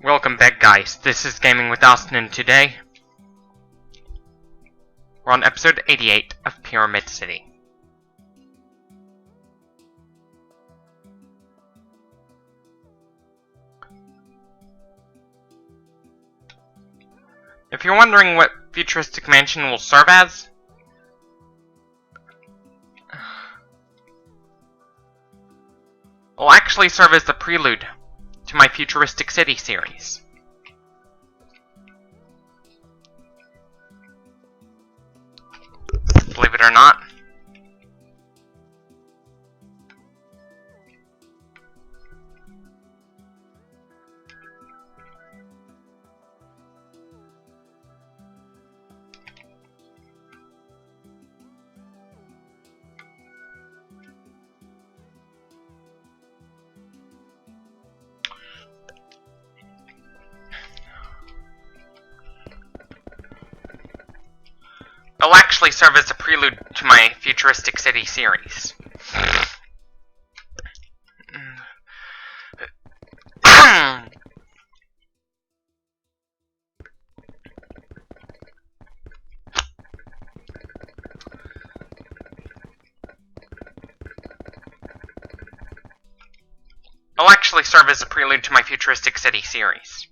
Welcome back, guys. This is Gaming with Austin, and today we're on episode 88 of Pyramid City. If you're wondering what Futuristic Mansion will serve as, it'll actually serve as the prelude to my Futuristic City series. Believe it or not. It'll actually serve as a prelude to my Futuristic City series. It'll actually serve as a prelude to my Futuristic City series.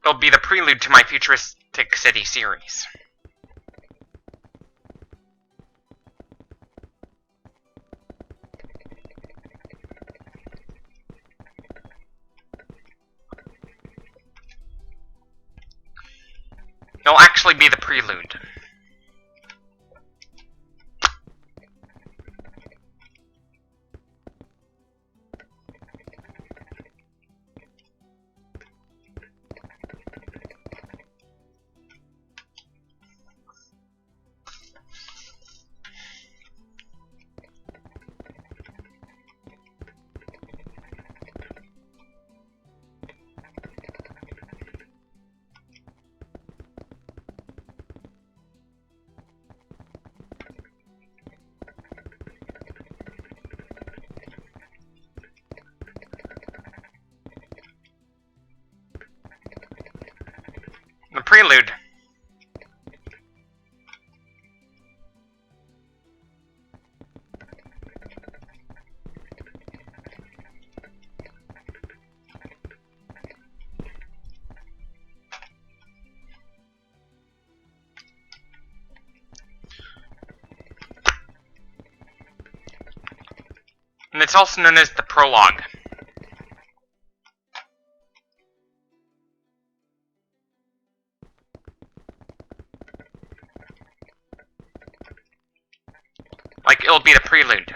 It'll be the prelude to my Futuristic City series. It'll actually be the prelude. The prelude. And it's also known as the prologue. Like, it'll be the prelude.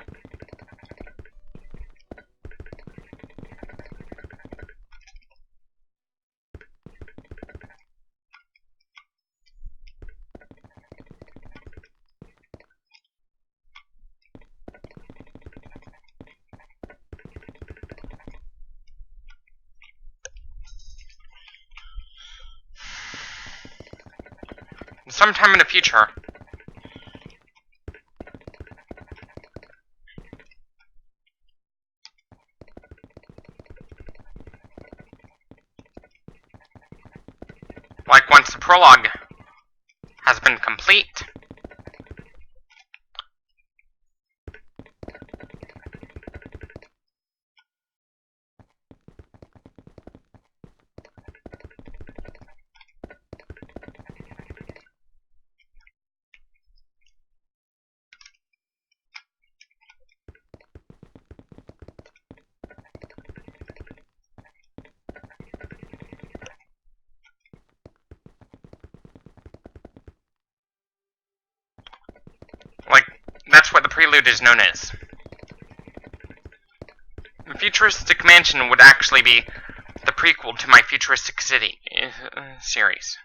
Sometime in the future, like once the prologue has been complete, like, that's what the prelude is known as. Futuristic Mansion would actually be the prequel to my Futuristic City series.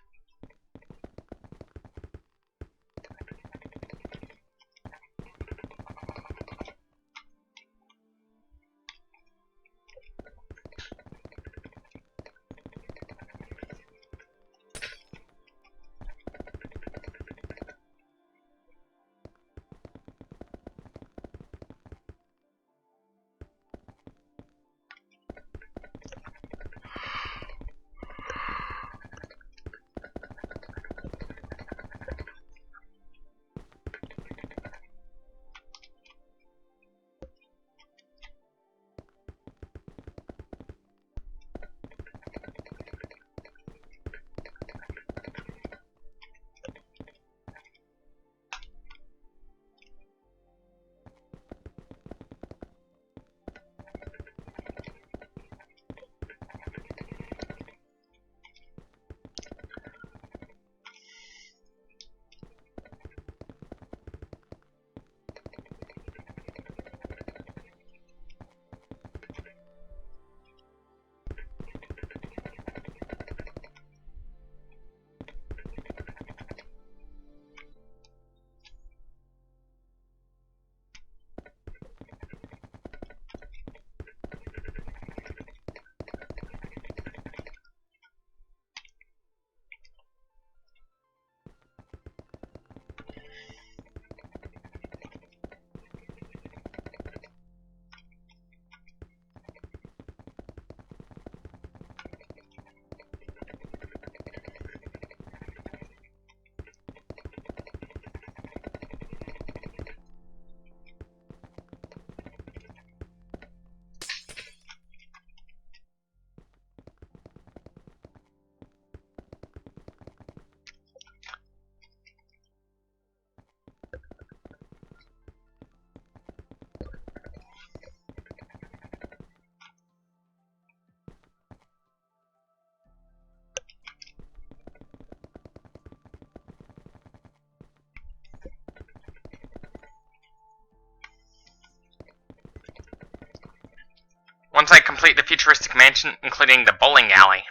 Once I complete the Futuristic Mansion, including the bowling alley.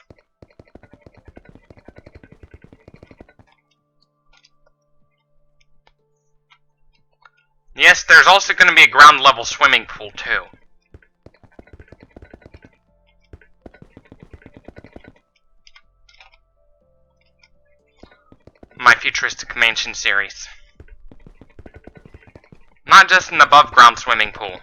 Yes, there's also going to be a ground level swimming pool too. My Futuristic Mansion series. Not just an above ground swimming pool.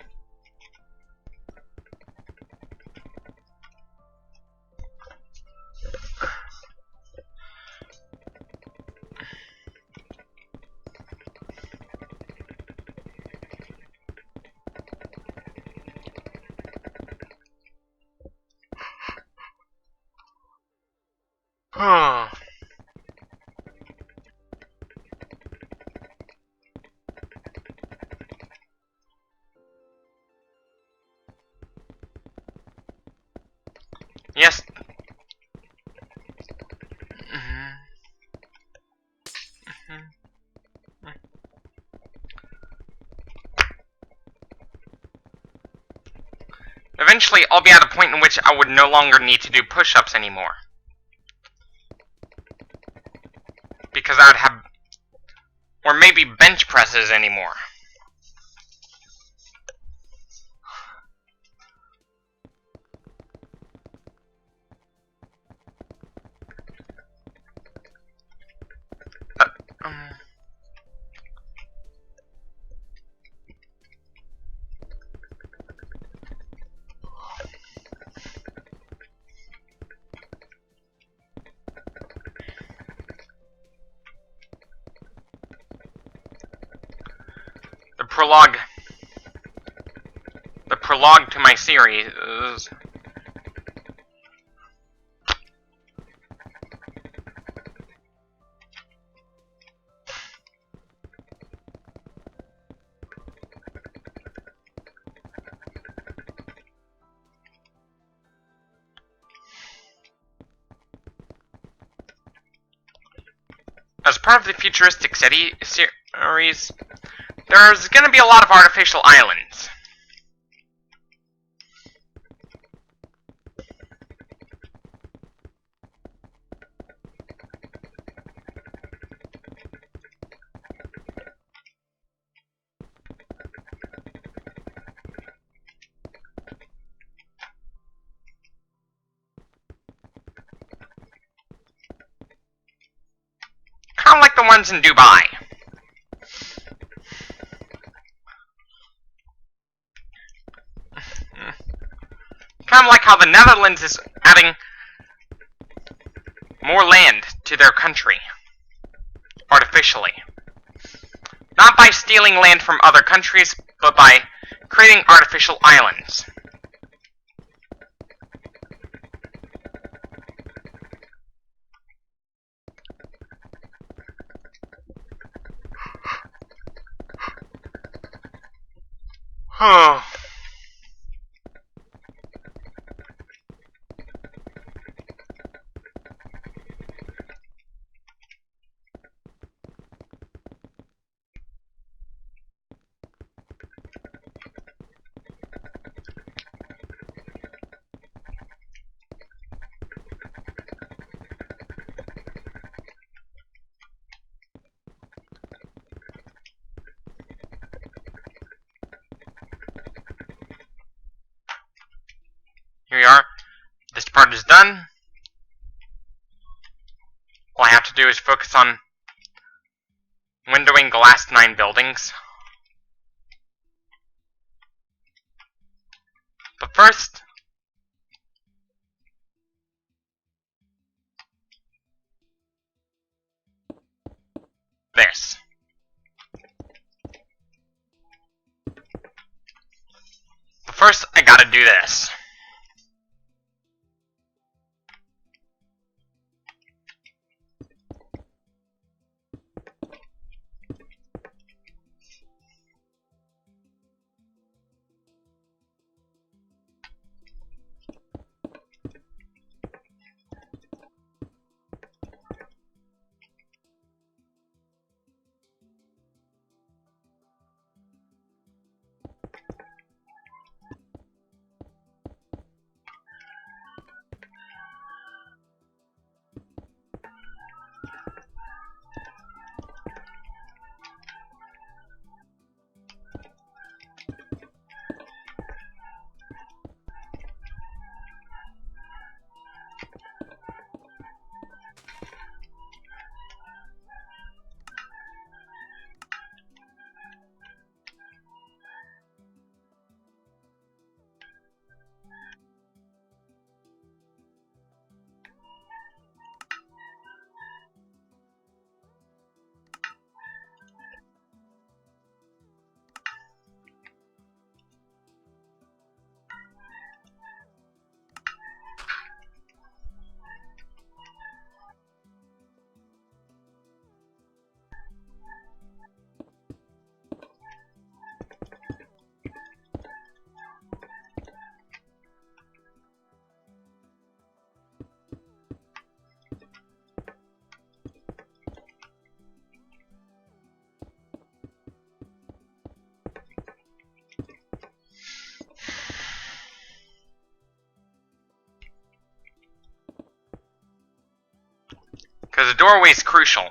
Yes. Eventually, I'll be at a point in which I would no longer need to do push-ups anymore. Because I would have... Or maybe bench presses anymore. The prologue to my series is... As part of the Futuristic City series, there's going to be a lot of artificial islands. the ones in Dubai. Kind of like how the Netherlands is adding more land to their country. Artificially. Not by stealing land from other countries, but by creating artificial islands. Oh. Here we are. This part is done. All I have to do is focus on windowing the last 9 buildings. But first, this. But first, I gotta do this. Because the doorway is crucial.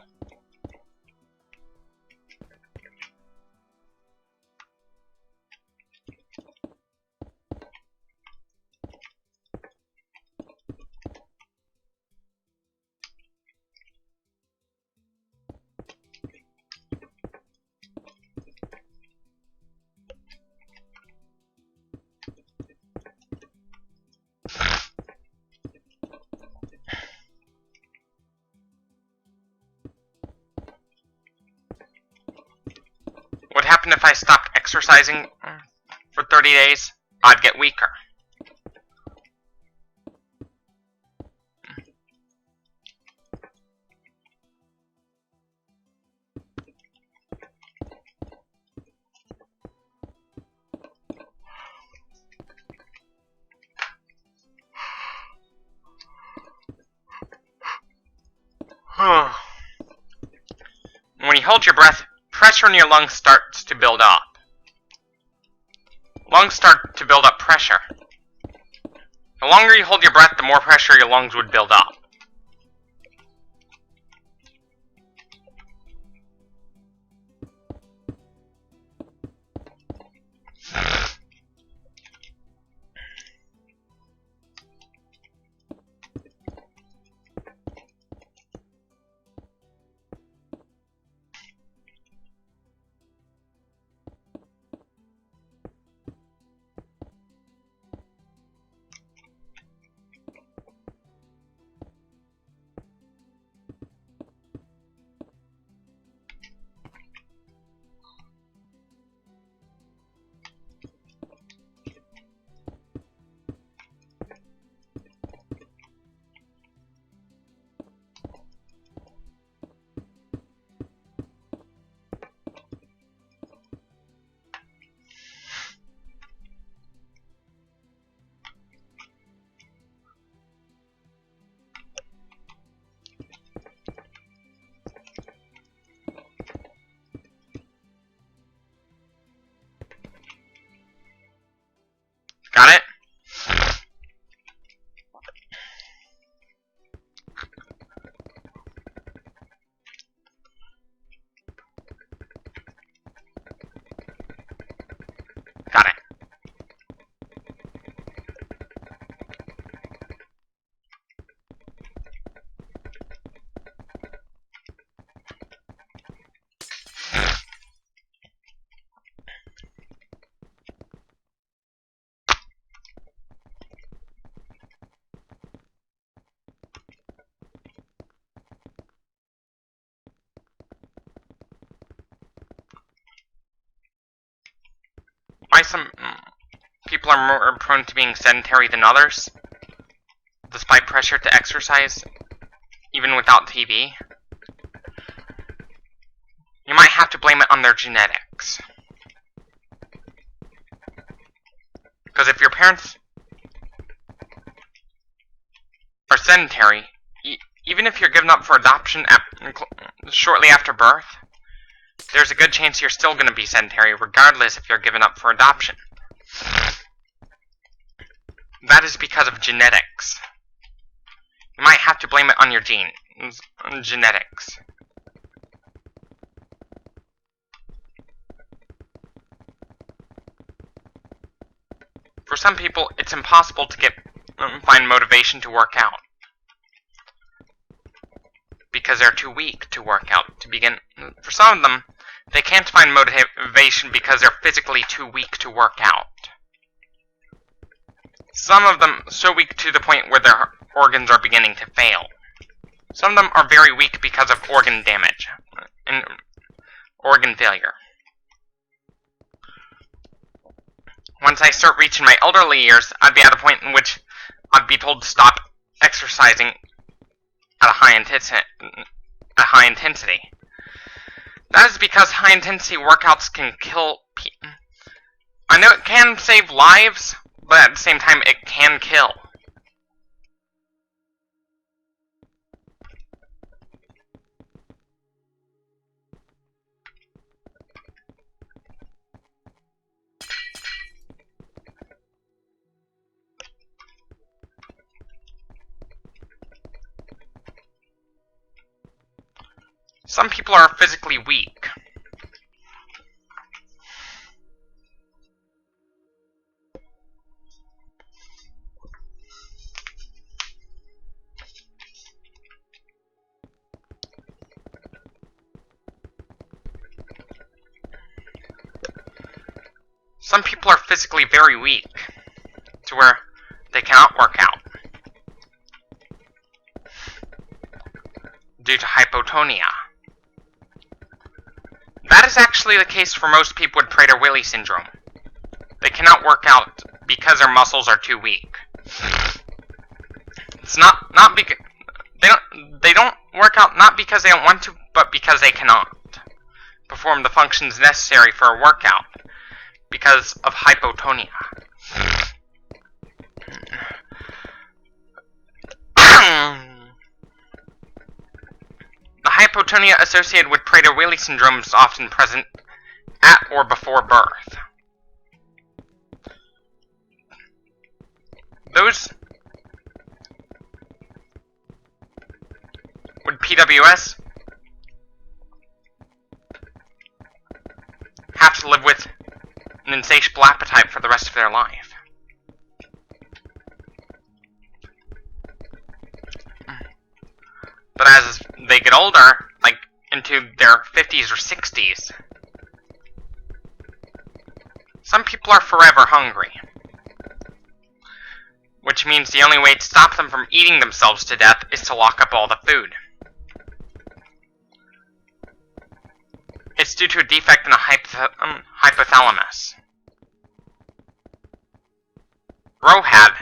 What happened if I stopped exercising for 30 days? I'd get weaker. When you hold your breath, pressure in your lungs starts to build up. Lungs start to build up pressure. The longer you hold your breath, the more pressure your lungs would build up. some people are more prone to being sedentary than others, despite pressure to exercise, even without TV? You might have to blame it on their genetics. Because if your parents are sedentary, even if you're given up for adoption shortly after birth, there's a good chance you're still going to be sedentary regardless if you're given up for adoption. That is because of genetics. You might have to blame it on your genetics. For some people, it's impossible to find motivation to work out. Because they're too weak to work out to begin. For some of them, they can't find motivation because they're physically too weak to work out. Some of them so weak to the point where their organs are beginning to fail. Some of them are very weak because of organ damage and organ failure. Once I start reaching my elderly years, I'd be at a point in which I'd be told to stop exercising at a high intensity. That is because high intensity workouts can kill people. I know it can save lives, but at the same time it can kill. Some people are physically weak. Some people are physically very weak, to where they cannot work out due to hypotonia. That is actually the case for most people with Prader-Willi syndrome. They cannot work out because their muscles are too weak. It's not because they don't work out not because they don't want to, but because they cannot perform the functions necessary for a workout because of hypotonia. The hypotonia associated with Prader-Willi syndrome is often present at or before birth. Those with PWS have to live with an insatiable appetite for the rest of their life. But as they get older, like into their 50s or 60s, some people are forever hungry. Which means the only way to stop them from eating themselves to death is to lock up all the food. It's due to a defect in the hypothalamus. ROHAD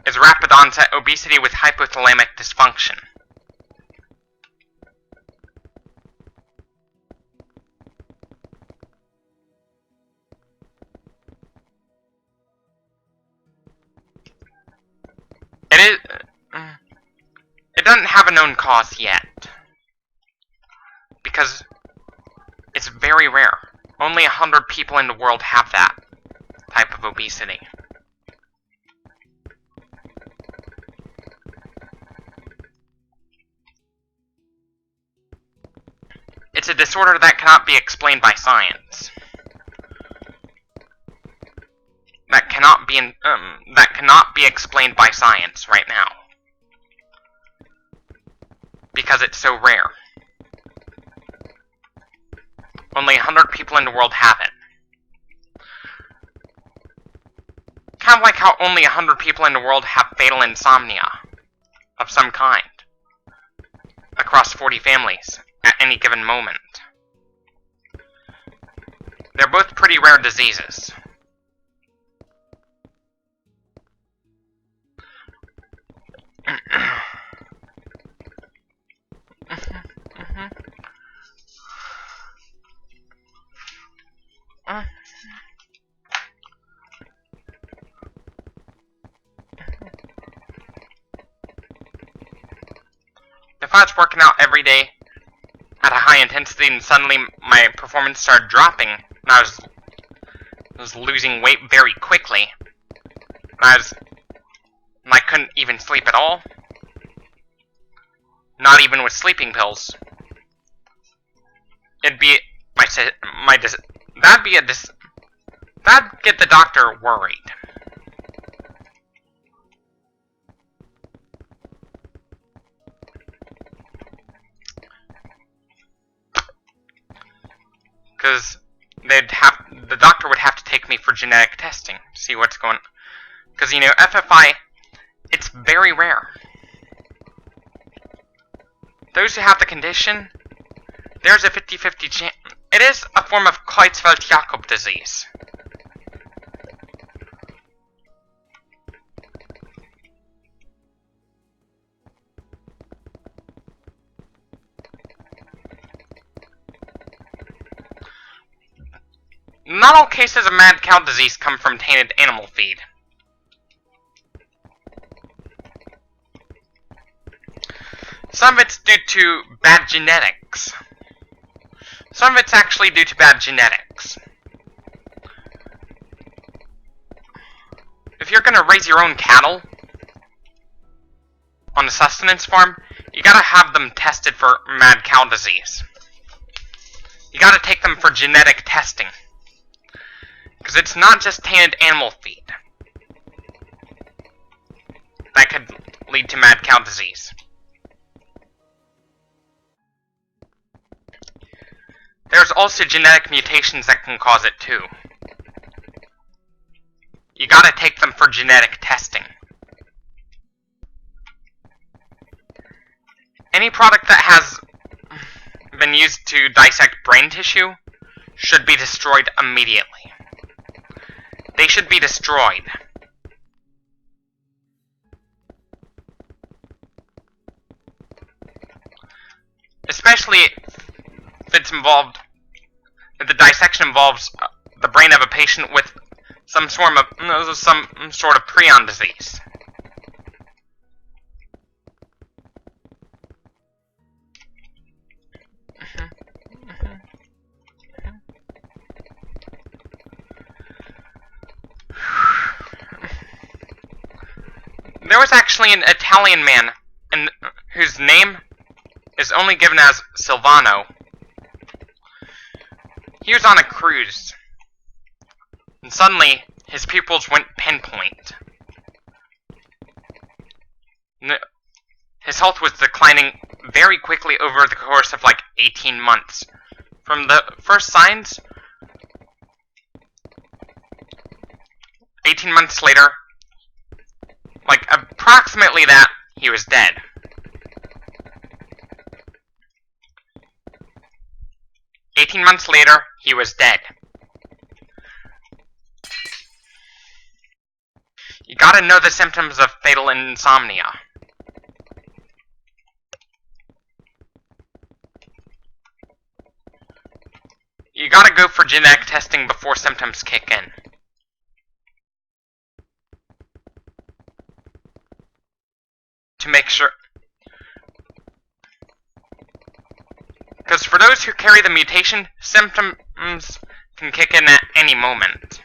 is rapid onset obesity with hypothalamic dysfunction. It doesn't have a known cause yet, because it's very rare. Only 100 people in the world have that type of obesity. It's a disorder that cannot be explained by science. That cannot be explained by science right now. Because it's so rare. Only 100 people in the world have it. Kind of like how only 100 people in the world have fatal insomnia of some kind across 40 families at any given moment. They're both pretty rare diseases. If I was working out every day at a high intensity and suddenly my performance started dropping, and I was losing weight very quickly, and I couldn't even sleep at all, not even with sleeping pills, it'd be that'd get the doctor worried. Because the doctor would have to take me for genetic testing to see what's going on. Because, you know, FFI, it's very rare. Those who have the condition, there's a 50-50 chance. It is a form of Creutzfeldt-Jakob disease. Not all cases of mad cow disease come from tainted animal feed. Some of it's due to bad genetics. Some of it's actually due to bad genetics. If you're gonna raise your own cattle on a sustenance farm, you gotta have them tested for mad cow disease. You gotta take them for genetic testing. Because it's not just tainted animal feed that could lead to mad cow disease. There's also genetic mutations that can cause it too. You gotta take them for genetic testing. Any product that has been used to dissect brain tissue should be destroyed immediately. They should be destroyed. Especially if the dissection involves the brain of a patient with some sort of prion disease. There was actually an Italian man whose name is only given as Silvano. He was on a cruise, and suddenly his pupils went pinpoint. His health was declining very quickly over the course of like 18 months. From the first signs, 18 months later, like approximately that, he was dead. Months later, he was dead. You gotta know the symptoms of fatal insomnia. You gotta go for genetic testing before symptoms kick in. To make sure. Because for those who carry the mutation, symptoms can kick in at any moment.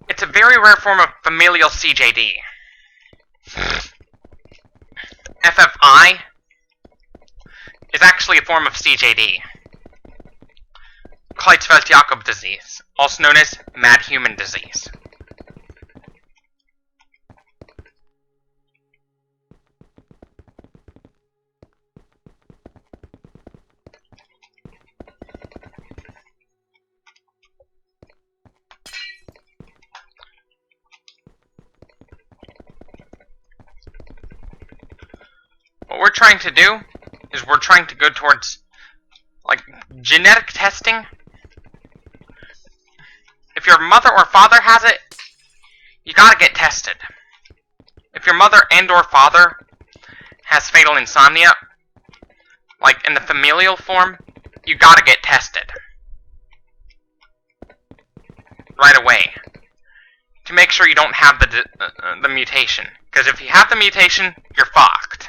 It's a very rare form of familial CJD. FFI is actually a form of CJD. Creutzfeldt-Jakob disease, also known as mad human disease. what we're trying to do is we're trying to go towards, like, genetic testing. If your mother or father has it, you gotta get tested. If your mother and or father has fatal insomnia, like in the familial form, you gotta get tested. Right away. To make sure you don't have the mutation. Because if you have the mutation, you're fucked.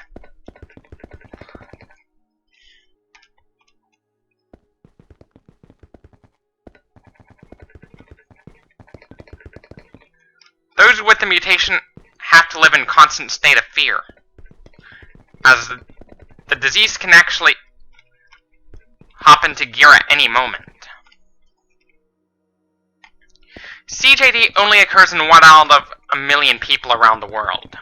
Those with the mutation have to live in constant state of fear, as the disease can actually hop into gear at any moment. CJD only occurs in 1 out of a million people around the world.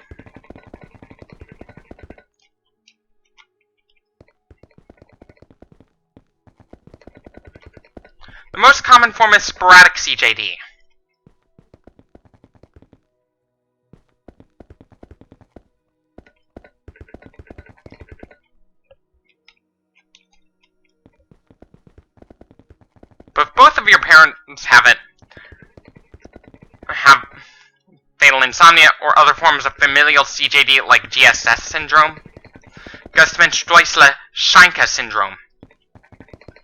The most common form is sporadic CJD. But if both of your parents have fatal insomnia or other forms of familial CJD like GSS syndrome, Gustmenstruisle-Scheinke syndrome.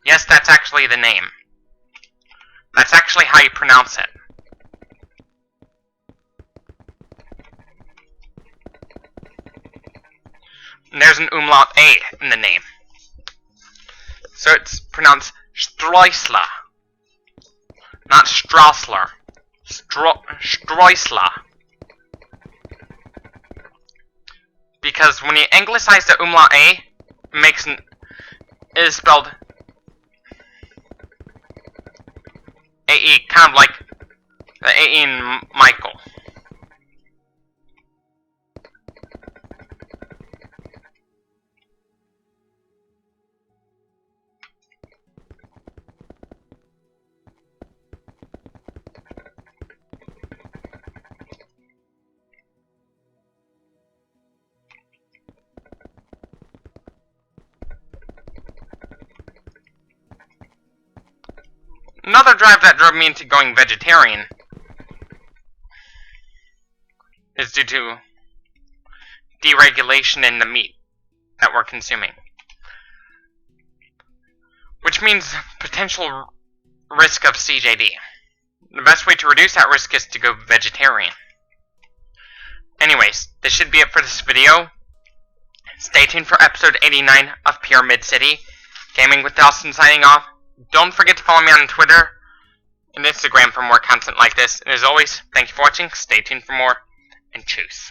Yes, that's actually the name. That's actually how you pronounce it. And there's an umlaut A in the name. So it's pronounced Streusler. Not Strassler. Streusler. Because when you anglicize the umlaut A, it is spelled AE, kind of like the AE in Michael. Another drive that drove me into going vegetarian is due to deregulation in the meat that we're consuming. Which means potential risk of CJD. The best way to reduce that risk is to go vegetarian. Anyways, this should be it for this video. Stay tuned for episode 89 of Pyramid City. Gaming with Dawson signing off. Don't forget to follow me on Twitter and Instagram for more content like this. And as always, thank you for watching, stay tuned for more, and choose.